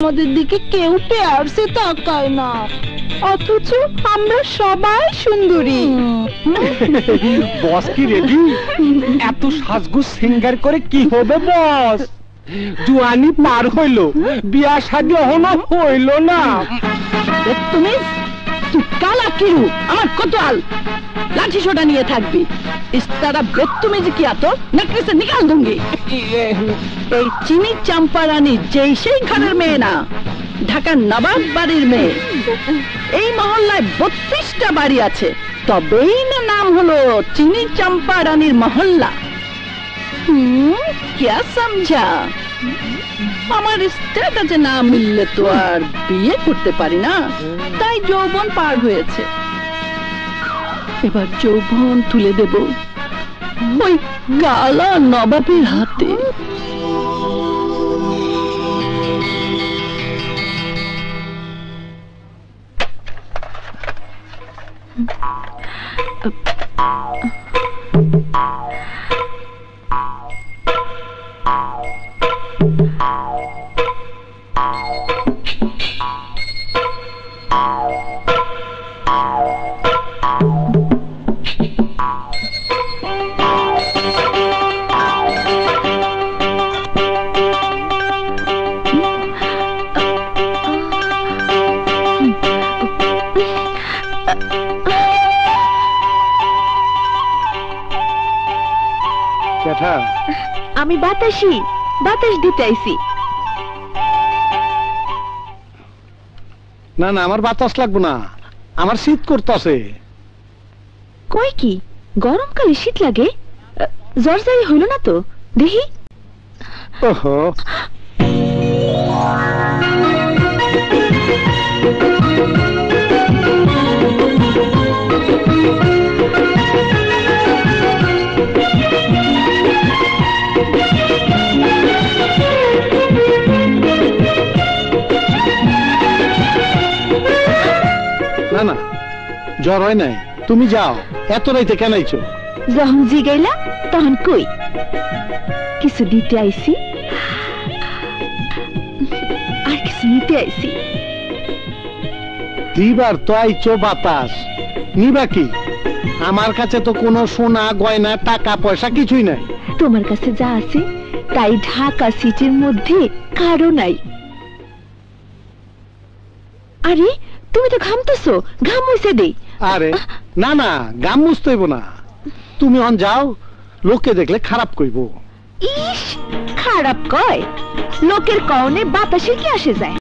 আমাদের দিকে কেউ প্যার সে তাকায় না, অথচ আমরা সবাই সুন্দরী। বস কি রেডি? এত সাজগুজ সিঙ্গার করে কি হবে বস? জুয়ানি পার হইল, বিয়া শাদী এখনো হইল না। তুমি তুই কালা কিরু আমার কোতোয়াল লাঠি সোটা নিয়ে থাকবি। ইস্তারা বেত্তুমিজি কিয়া তো নেকলেসে নিকাল दूंगी। এই চিনি চাম্পা রানী যেই সেই ঘরের মেয়ে না, ঢাকার নবাব বাড়ির মেয়ে। এই মহল্লায় 32টা বাড়ি আছে, তবেই না নাম হলো চিনি চাম্পা রানীর মহল্লা। क्या समझा? আমার স্ট্যাটাসে না মিললে তো আর বিয়ে করতে পারি না, তাই যৌবন পার হয়েছে। এবার যৌবন তুলে দেব ওই কালা নবাবের হাতে। আমি বাতাসি, বাতাস দিতে আইছি। না না, আমার বাতাস লাগবে না, আমার শীত করতেছে। কই কি গরমকালে শীত লাগে? জ্বর জারি হইল না তো দেখি? ওহো, না না, জ্বর হয় নাই, তুমি যাও। এত রাইতে কেন আইছো? যখন জিগাইলা তখন কই কিছু দিতে আইছি, আর কিছু নিতে আইছি। দিবার তো আইছো বাতাস, নিবা কি? আমার কাছে তো কোনো সোনা গয়না টাকা পয়সা কিছুই নাই। তোমার কাছে যা আছে তাই ঢাকা সিটির মধ্যে কারো নাই। আরে তুমি তো ঘামতেছো, ঘাম মুছে দেই। আরে না না, গাম মুছতে হইব না, তুমি অন যাও, লোকে দেখলে খারাপ কইব। ইস, খারাপ কয়? লোকের কওনে বাতাসে কি আসে যায়?